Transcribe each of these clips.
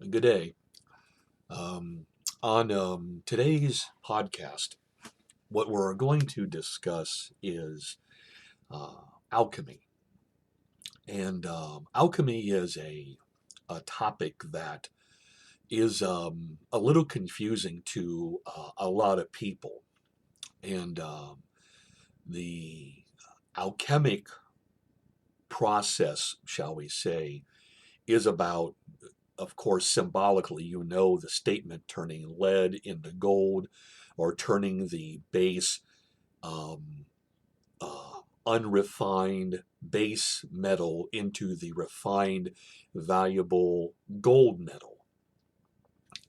Good day. Um, on today's podcast, what we're going to discuss is uh, alchemy. And alchemy is a topic that is a little confusing to a lot of people. And the alchemic process, shall we say, is about, of course, symbolically, the statement turning lead into gold or turning the base, um, unrefined base metal into the refined, valuable gold metal.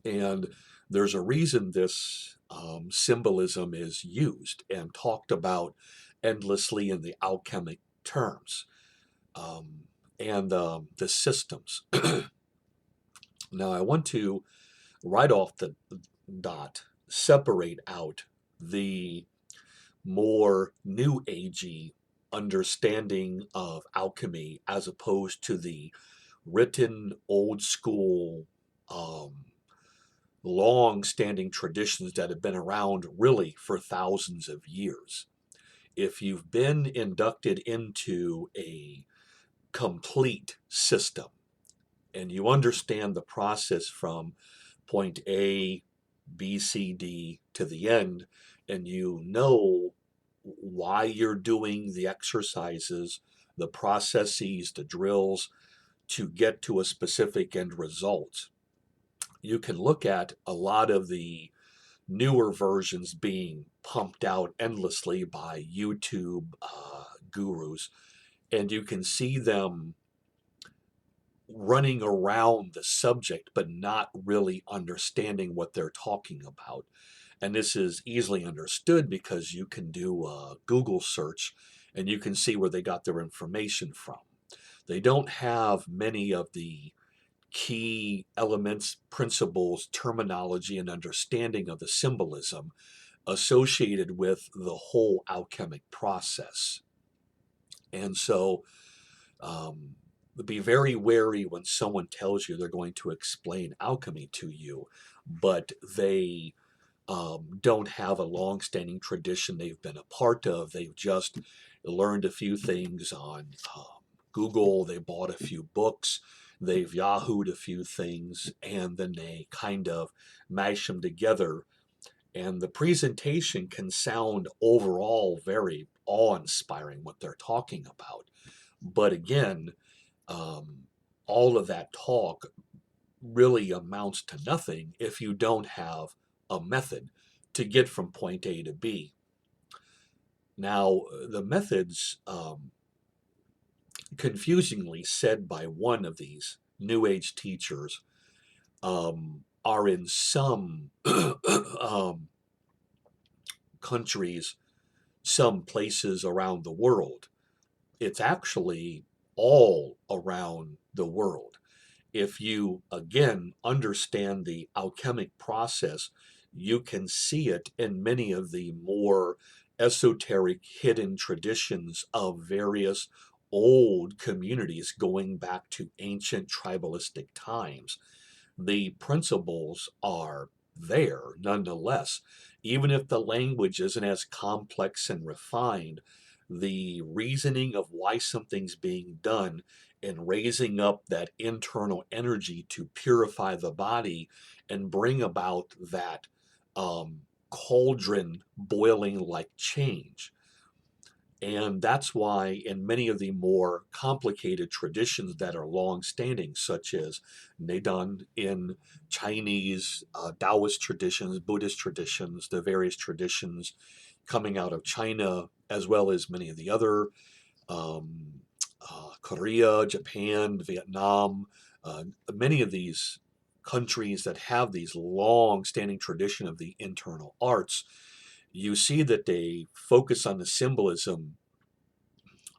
And there's a reason this symbolism is used and talked about endlessly in the alchemic terms um, and the systems. Now, I want to right off the dot separate out the more new agey understanding of alchemy as opposed to the written old school um, long standing traditions that have been around really for thousands of years. If you've been inducted into a complete system and you understand the process from point A, B, C, D to the end, and you know why you're doing the exercises, the processes, the drills to get to a specific end result. You can look at a lot of the newer versions being pumped out endlessly by YouTube gurus, and you can see them running around the subject but not really understanding what they're talking about. And this is easily understood because you can do a Google search and you can see where they got their information from. They don't have many of the key elements, principles, terminology, and understanding of the symbolism associated with the whole alchemic process. And so um, be very wary when someone tells you they're going to explain alchemy to you, but they don't have a long-standing tradition they've been a part of. They've just learned a few things on Google. They bought a few books. They've Yahooed a few things, and then they kind of mash them together. And the presentation can sound overall very awe-inspiring what they're talking about. But again, um, all of that talk really amounts to nothing if you don't have a method to get from point A to B. Now, the methods, confusingly said by one of these New Age teachers, are in some countries, some places around the world. It's actually all around the world. If you, again, understand the alchemic process, you can see it in many of the more esoteric hidden traditions of various old communities going back to ancient tribalistic times. The principles are there nonetheless. Even if the language isn't as complex and refined, the reasoning of why something's being done and raising up that internal energy to purify the body and bring about that cauldron boiling like change. And that's why, in many of the more complicated traditions that are long standing, such as Neidan in Chinese, Taoist traditions, Buddhist traditions, the various traditions coming out of China, as well as many of the other um, Korea, Japan, Vietnam, many of these countries that have these long standing tradition of the internal arts, you see that they focus on the symbolism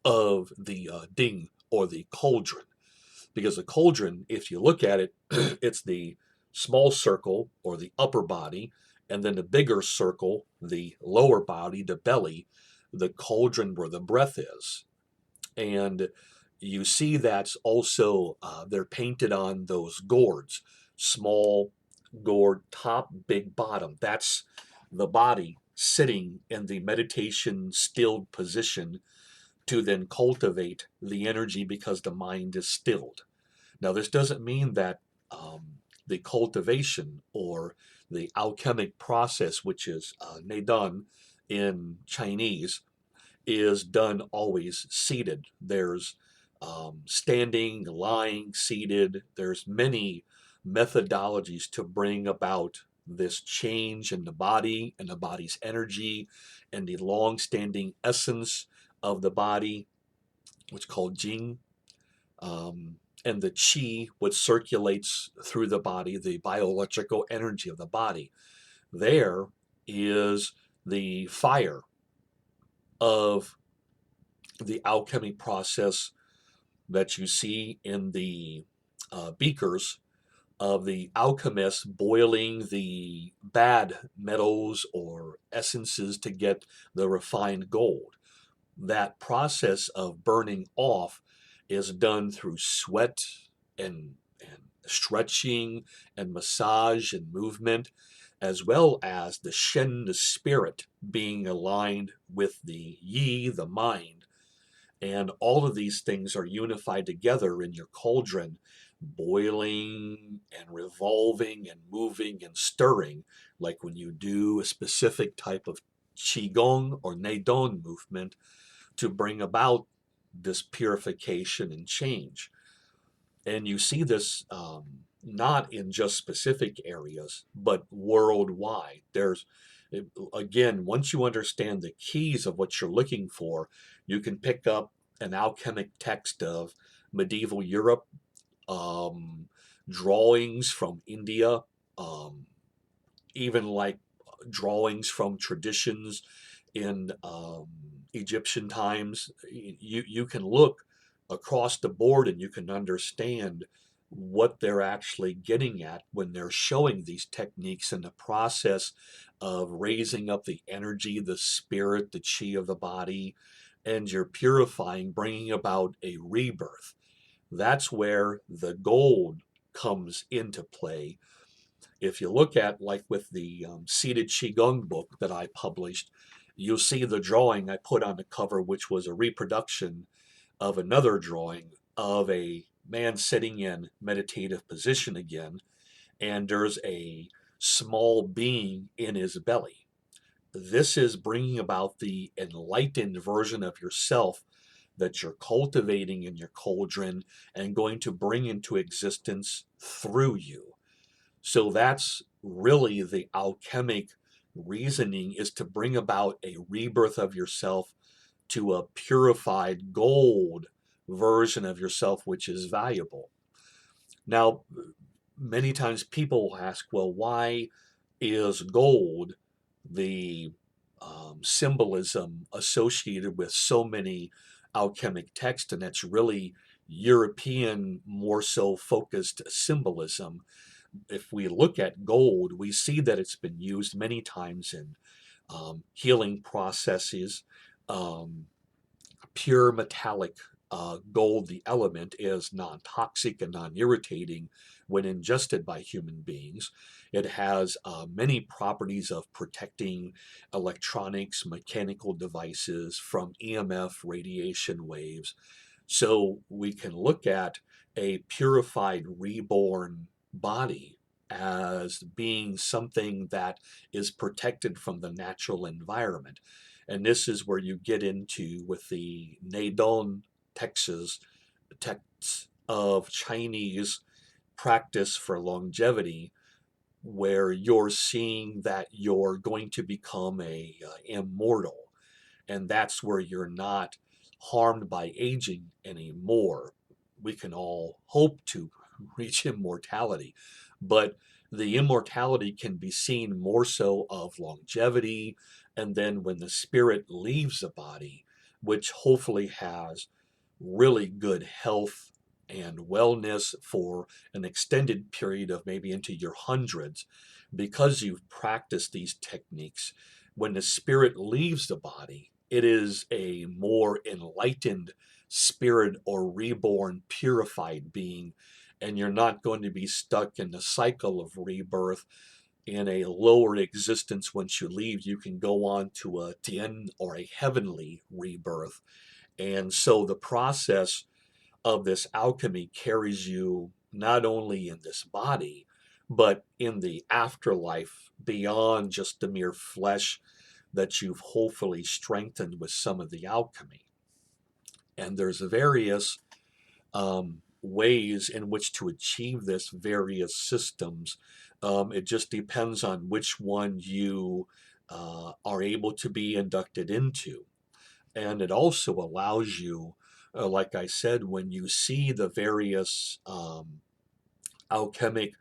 of the ding or the cauldron. Because the cauldron, if you look at it, it's the small circle or the upper body, and then the bigger circle, the lower body, the belly, the cauldron where the breath is. And you see that's also, they're painted on those gourds small gourd top, big bottom. That's the body sitting in the meditation stilled position to then cultivate the energy because the mind is stilled. Now, this doesn't mean that the cultivation or the alchemic process, which is Neidan in Chinese, is done always seated. There's standing, lying, seated. There's many methodologies to bring about this change in the body and the body's energy and the long-standing essence of the body, which is called Jing, and the chi, which circulates through the body, the bioelectrical energy of the body. There is the fire of the alchemy process that you see in the beakers of the alchemists boiling the bad metals or essences to get the refined gold. That process of burning off is done through sweat and stretching and massage and movement, as well as the Shen, the spirit, being aligned with the Yi, the mind. And all of these things are unified together in your cauldron, boiling and revolving and moving and stirring, like when you do a specific type of Qigong or Neidong movement to bring about this purification and change. And you see this not in just specific areas, but worldwide. Again, once you understand the keys of what you're looking for, you can pick up an alchemic text of medieval Europe, drawings from India, um, even like drawings from traditions in Egyptian times. You can look across the board and you can understand what they're actually getting at when they're showing these techniques in the process of raising up the energy, the spirit, the chi of the body, and you're purifying, bringing about a rebirth. That's where the gold comes into play. If you look at, like with the seated Qigong book that I published, you'll see the drawing I put on the cover, which was a reproduction of another drawing of a man sitting in meditative position again, and there's a small being in his belly. This is bringing about the enlightened version of yourself that you're cultivating in your cauldron and going to bring into existence through you. So that's really the alchemic reasoning, is to bring about a rebirth of yourself to a purified gold version of yourself, which is valuable. Now, many times people ask, well, why is gold the symbolism associated with so many alchemic texts? And that's really European, more so focused symbolism. If we look at gold, we see that it's been used many times in healing processes. Um, Pure metallic gold, the element, is non-toxic and non-irritating when ingested by human beings. It has many properties of protecting electronics, mechanical devices from EMF radiation waves. So we can look at a purified, reborn body as being something that is protected from the natural environment. And this is where you get into with the Neidong texts, texts of Chinese practice for longevity, where you're seeing that you're going to become a immortal, and that's where you're not harmed by aging anymore. We can all hope to reach immortality, but the immortality can be seen more so of longevity, and then when the spirit leaves the body, which hopefully has really good health and wellness for an extended period of maybe into your hundreds, because you've practiced these techniques. When the spirit leaves the body, it is a more enlightened spirit or reborn, purified being, and you're not going to be stuck in the cycle of rebirth in a lower existence. Once you leave, you can go on to a tien or a heavenly rebirth. And so the process of this alchemy carries you not only in this body, but in the afterlife beyond just the mere flesh that you've hopefully strengthened with some of the alchemy. And there's various ways in which to achieve this, various systems. It just depends on which one you are able to be inducted into. And it also allows you, like I said, when you see the various alchemic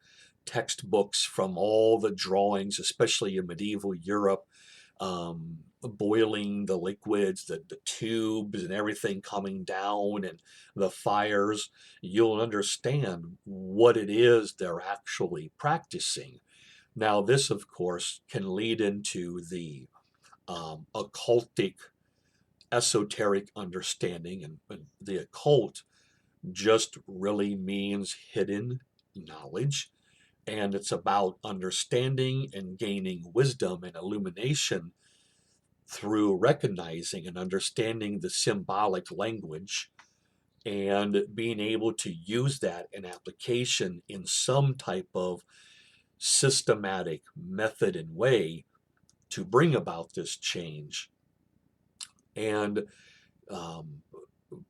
textbooks from all the drawings, especially in medieval Europe, boiling the liquids, the tubes and everything coming down and the fires, you'll understand what it is they're actually practicing. Now, this, of course, can lead into the occultic, esoteric understanding, and the occult just really means hidden knowledge, and it's about understanding and gaining wisdom and illumination through recognizing and understanding the symbolic language and being able to use that in application in some type of systematic method and way to bring about this change. And um,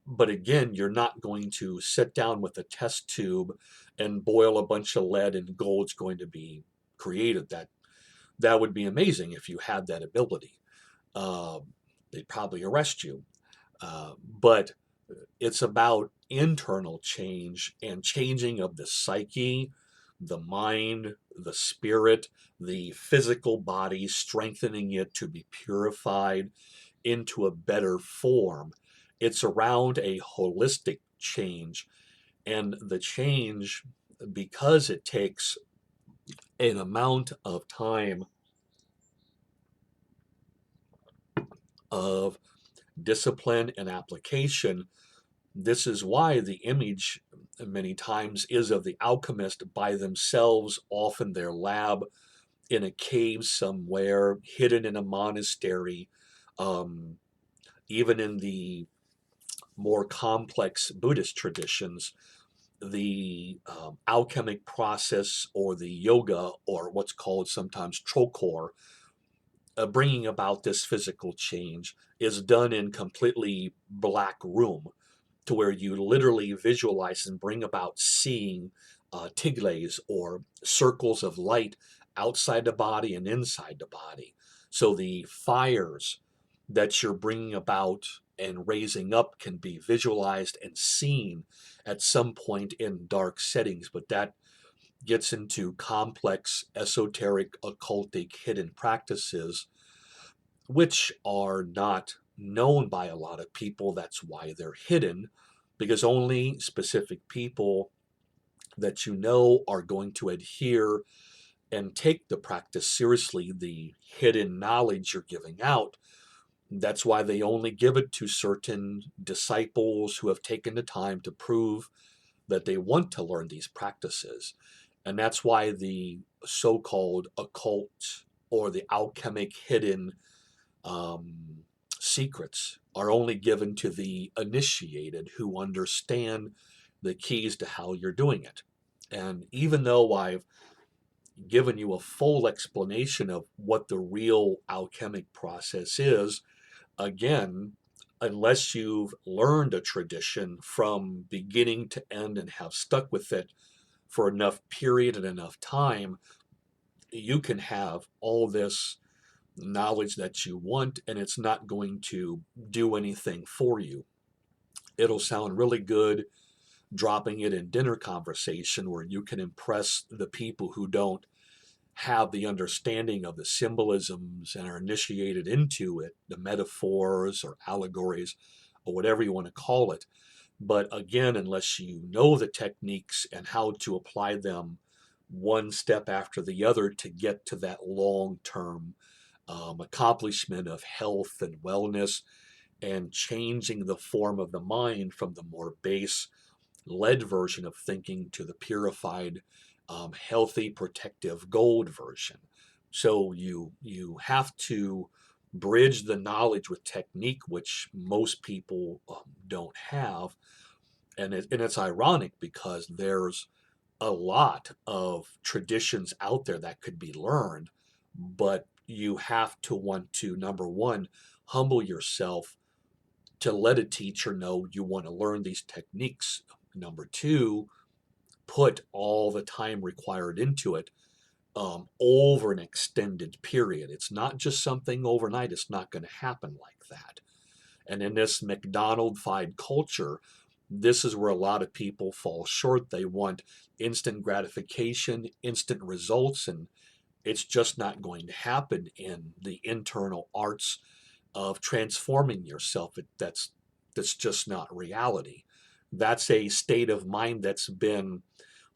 but again, you're not going to sit down with a test tube and boil a bunch of lead and gold's going to be created. That would be amazing if you had that ability. Uh, they'd probably arrest you. But it's about internal change and changing of the psyche, the mind, the spirit, the physical body, strengthening it to be purified into a better form. It's around a holistic change, and the change, because it takes an amount of time of discipline and application. This is why the image many times is of the alchemist by themselves, off in their lab, in a cave somewhere, hidden in a monastery. Um, Even in the more complex Buddhist traditions, the alchemic process or the yoga, or what's called sometimes trokor, bringing about this physical change, is done in completely black room, to where you literally visualize and bring about seeing tigles or circles of light outside the body and inside the body. So the fires that you're bringing about and raising up can be visualized and seen at some point in dark settings, but that gets into complex, esoteric, occultic, hidden practices, which are not known by a lot of people. That's why they're hidden, because only specific people that you know are going to adhere and take the practice seriously, the hidden knowledge you're giving out. That's why they only give it to certain disciples who have taken the time to prove that they want to learn these practices. And that's why the so called occult or the alchemic hidden secrets are only given to the initiated who understand the keys to how you're doing it. And even though I've given you a full explanation of what the real alchemic process is, again, unless you've learned a tradition from beginning to end and have stuck with it for enough period and enough time, you can have all this knowledge that you want, and it's not going to do anything for you. It'll sound really good dropping it in dinner conversation where you can impress the people who don't have the understanding of the symbolisms and are initiated into it, the metaphors or allegories or whatever you want to call it. But again, unless you know the techniques and how to apply them one step after the other to get to that long term accomplishment of health and wellness, and changing the form of the mind from the more base lead version of thinking to the purified, healthy, protective gold version. So you have to bridge the knowledge with technique, which most people don't have, and it's ironic because there's a lot of traditions out there that could be learned, but you have to want to, number one, humble yourself to let a teacher know you want to learn these techniques. Number two, put all the time required into it over an extended period. It's not just something overnight, it's not going to happen like that. And in this McDonald-fied culture, this is where a lot of people fall short. They want instant gratification, instant results, and it's just not going to happen in the internal arts of transforming yourself. That's just not reality. That's a state of mind that's been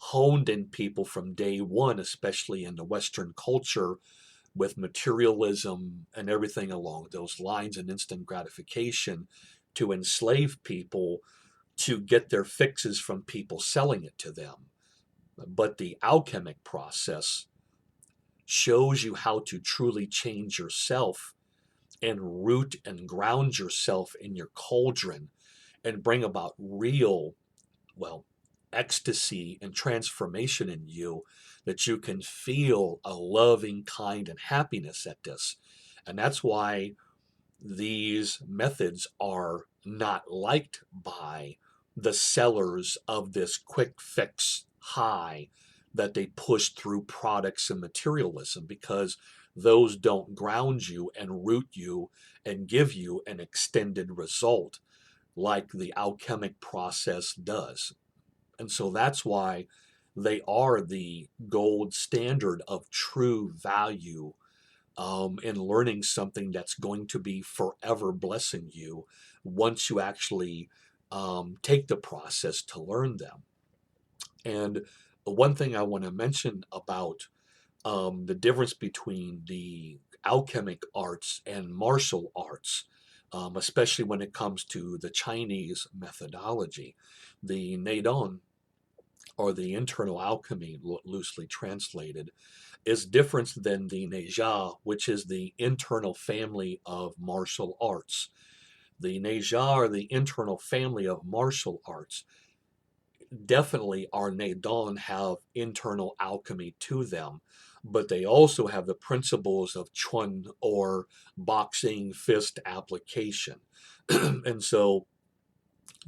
honed in people from day one, especially in the Western culture with materialism and everything along those lines and instant gratification to enslave people to get their fixes from people selling it to them. But the alchemic process shows you how to truly change yourself and root and ground yourself in your cauldron and bring about real, well, ecstasy and transformation in you, that you can feel a loving kind and happiness at this. And that's why these methods are not liked by the sellers of this quick fix high that they push through products and materialism, because those don't ground you and root you and give you an extended result like the alchemic process does. And so that's why they are the gold standard of true value in learning something that's going to be forever blessing you once you actually take the process to learn them. And one thing I want to mention about the difference between the alchemic arts and martial arts, especially when it comes to the Chinese methodology, the Neidong, or the internal alchemy, loosely translated, is different than the Neja, which is the internal family of martial arts. The Neja, or the internal family of martial arts, definitely our Neidong have internal alchemy to them, but they also have the principles of Chun, or boxing fist application. And so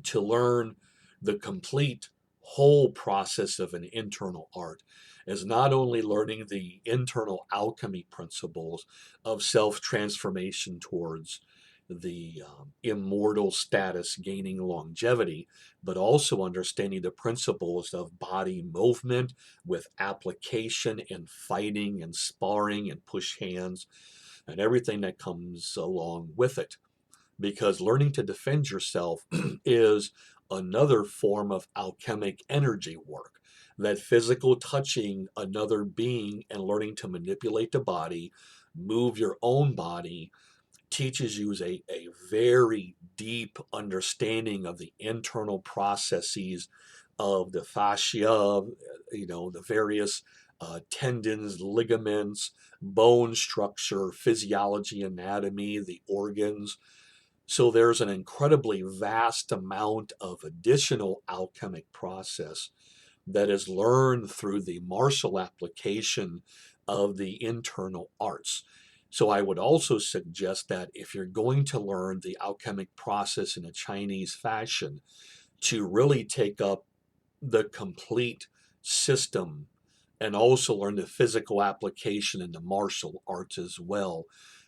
to learn the complete whole process of an internal art is not only learning the internal alchemy principles of self transformation towards the immortal status, gaining longevity, but also understanding the principles of body movement with application and fighting and sparring and push hands and everything that comes along with it, because learning to defend yourself is another form of alchemic energy work. That physical touching another being and learning to manipulate the body, move your own body, teaches you a very deep understanding of the internal processes of the fascia, the various tendons, ligaments, bone structure, physiology, anatomy, the organs. So there's an incredibly vast amount of additional alchemic process that is learned through the martial application of the internal arts. So I would also suggest that if you're going to learn the alchemic process in a Chinese fashion, to really take up the complete system and also learn the physical application in the martial arts as well,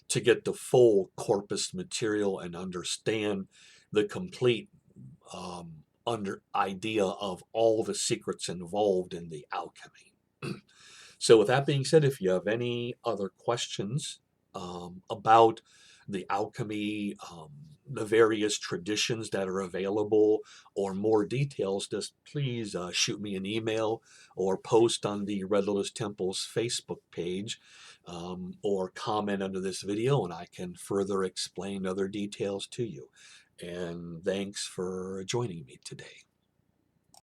to get the full corpus material and understand the complete under idea of all the secrets involved in the alchemy. So with that being said, if you have any other questions about the alchemy, the various traditions that are available, or more details, just please shoot me an email or post on the Red Lotus Temple's Facebook page, or comment under this video, and I can further explain other details to you. And thanks for joining me today.